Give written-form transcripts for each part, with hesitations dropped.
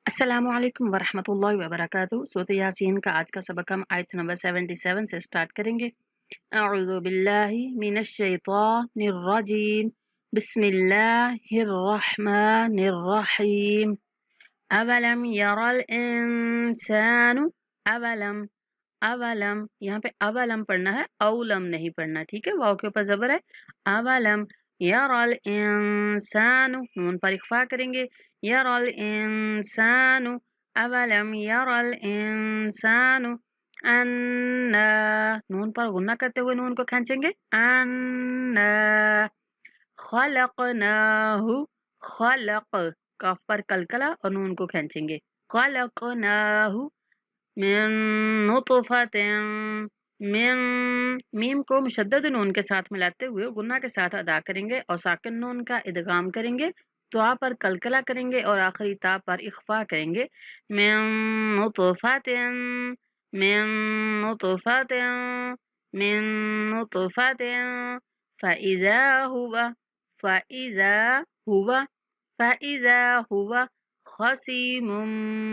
अस्सलामु अलैकुम वरहमतुल्लाहि वबरकातुहू। सूरत यासीन का आज का सबक हम आयत नंबर 77 से स्टार्ट करेंगे। अऊज़ु बिल्लाहि मिनश शैतानिर रजीम। बिस्मिल्लाहिर रहमानिर रहीम। अवलम यरल इंसानु। अवलम अवलम यहाँ पे अवलम पढ़ना है, औलम नहीं पढ़ना, ठीक है। वाव के ऊपर जबर है। अवलम यरल इंसानु, नून पर इख्फा करेंगे। यरल इंसानु, अवलम यरल इंसानु अन्ना, नून पर गुन्ना करते हुए नून को खींचेंगे। अन्ना खलकनाहु, खलक, काफ पर कलकला और नून को खींचेंगे। खलकनाहु मिन नुतफतिन, मिन, मीम को मुशद्दद नून के साथ मिलाते हुए गुन्ना के साथ अदा करेंगे और साकिन नून का इदगाम करेंगे। त्वा पर कलकला करेंगे और आखिरी ता पर इख्फा करेंगे। मिन नुतफतिन, मिन नुतफतिन, मिन नुतफतिन फ़इज़ा हुवा, फ़इज़ा हुवा, फ़इज़ा हुवा खसीमुम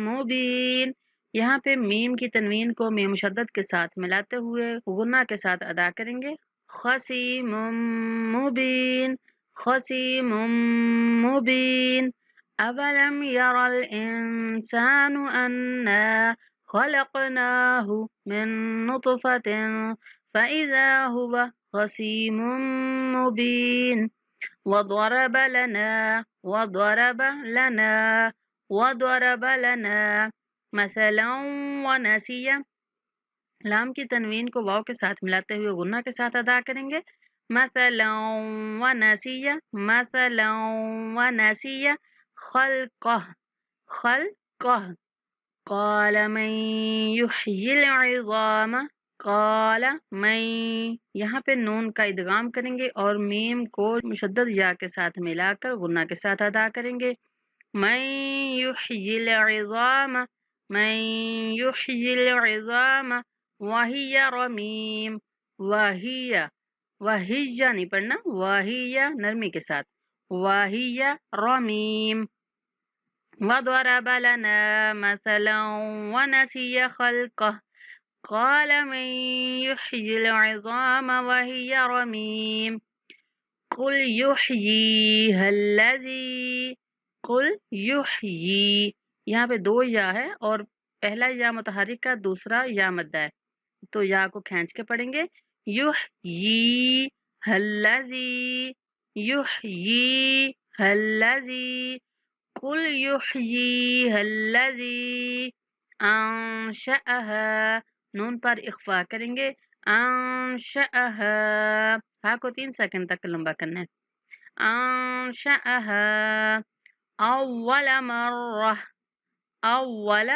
मुबीन। यहाँ पे मीम की तनवीन को मीम मुशद्दद के साथ मिलाते हुए गुन्ना के साथ अदा करेंगे। खसीमुम मुबीन, खसीमुम मुबीन। अवलम यरल इंसानु अन्ना खलकनाहु मिन नुतफतिन फ़इज़ा हुवा खसीमुम मुबीन। वضرب लना, वضرब लना, वضرब लना मसलन वनसिया। लाम की तनवीन को वाव के साथ मिलाते हुए गुन्ना के साथ अदा करेंगे। मसलन वनसिया, मसलन वनसिया खल्क़ह, खल्क़ह क़ाल मन युह्यिल इज़ाम, क़ाल मन, यहाँ पे नून का इदगाम करेंगे और मीम को मुशद्दद या के साथ मिलाकर गुन्ना के साथ अदा करेंगे। मन युह्यिल इज़ाम, मन युह्यिल इज़ाम वहिय रमीम, वहिय, वहिय नहीं पढ़ना, वहिय नरमी के साथ, वहिय रमीम। वضرب लना مثلا ونسي خلقه قال من يحيي العظام وهي رميم قل يحييها الذي، कुल युह्यी, यहाँ पे दो या है और पहला या मुतहर्रिक का, दूसरा या मद्दा है, तो या को खींच के पढ़ेंगे। युह्यी हल्लज़ी, युह्यी हल्लज़ी, कुल युह्यी हल्लज़ी अंशअहा, नून पर इख्फा करेंगे। अंशअहा, हा को 3 सेकंड तक लंबा करना है। अंशअहा अव्वल मर्रह, अव्वल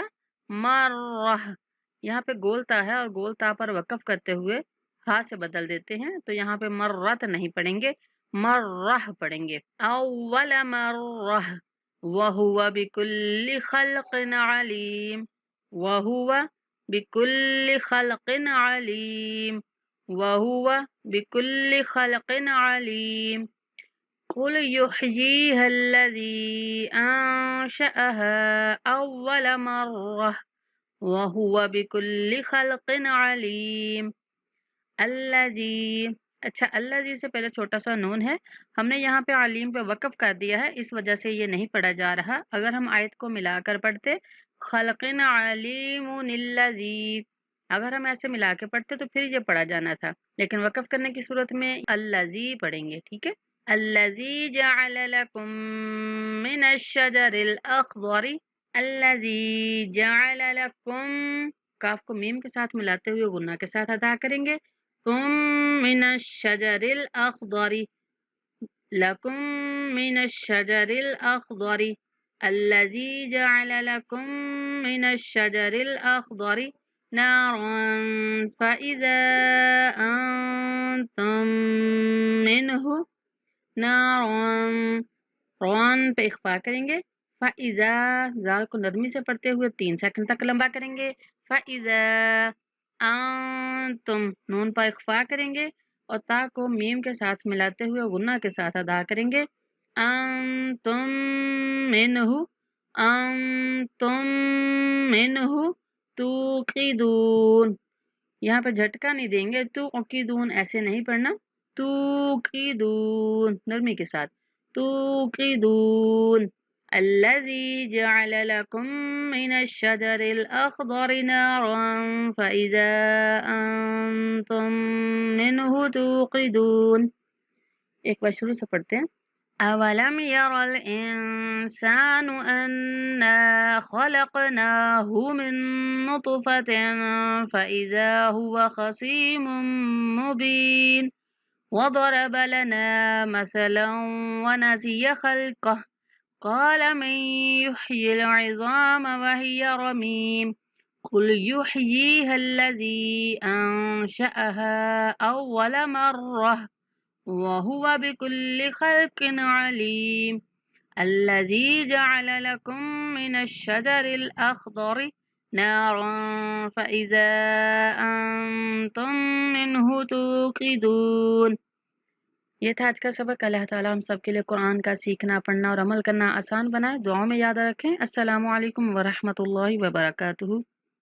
मर्रह, यहाँ पे गोलता है और गोलता पर वक़्फ़ करते हुए हा से बदल देते हैं, तो यहाँ पे मर्रत नहीं पढ़ेंगे, मर्रह पढ़ेंगे। अव्वल मर्रह वहुवा बिकुल्लि खल्क़िन अलीम, वहुवा बिकुल्लि खल्क़िन अलीम, वहुवा बिकुल्लि खल्क़िन अलीम। कुल युह्यीहा अल्लज़ी अंशअहा अव्वल मर्रह वहुवा बिकुल्लि खल्क़िन अलीम। अल्लज़ी, अच्छा अल्लज़ी से पहले छोटा सा नून है, हमने यहाँ पे अलीम पे वक़्फ़ कर दिया है, इस वजह से ये नहीं पढ़ा जा रहा। अगर हम आयत को मिलाकर पढ़ते खल्क़िन अलीमुनिल्लज़ी, अगर हम ऐसे मिला के पढ़ते तो फिर ये पढ़ा जाना था, लेकिन वक़्फ़ करने की सूरत में अल्लज़ी पढ़ेंगे, ठीक है। अल्लज़ी जअल लकुम मिनश शजरिल अख़ज़रि, अल्लज़ी जअल लकुम, काफ को मीम के साथ मिलाते हुए गुन्ना के साथ अदा करेंगे। तुम मिनश शजरिल अख़ज़रि, लकुम मिनश शजरिल अख़ज़रि, अल्लज़ी जअल लकुम मिनश शजरिल अख़ज़रि नारन फ़इज़ा अंतुम मिन्हु, नारन, रौन पे इख्फा करेंगे। फ़इज़ा, ज़ाल को नरमी से पढ़ते हुए 3 सेकंड तक लंबा करेंगे। फ़इज़ा अंतुम, नून पर इख्फा करेंगे और ता को मीम के साथ मिलाते हुए गुन्ना के साथ अदा करेंगे। अंतुम मिन्हु, أنتم منه توقدون. यहाँ पे झटका नहीं देंगे, तुक़िदून ऐसे नहीं पढ़ना, तुक़िदून नरमी के साथ, तुक़िदून। الذي جعل لكم من الشجر الأخضر نارا فإذا أنتم منه توقدون. एक बार शुरू से पढ़ते हैं। أولم ير الإنسان أنا خلقناه من نطفة فإذا هو خصيم مبين وضرب لنا مثلا ونسي خلقه قال من يحيي العظام وهي رميم قل يحييها الذي أنشأها أول مرة وهو بكل خلق عليم الذي جعل لكم من الشجر الأخضر نارا فإذا أنتم منه توقدون. یہ تھا آج کا سبق۔ اللہ تعالیٰ ہم سب کے لیے قرآن کا سیکھنا، پڑھنا اور عمل کرنا آسان بنائے۔ دعاؤں میں یاد رکھیں۔ السلام علیکم ورحمۃ اللہ وبرکاتہ۔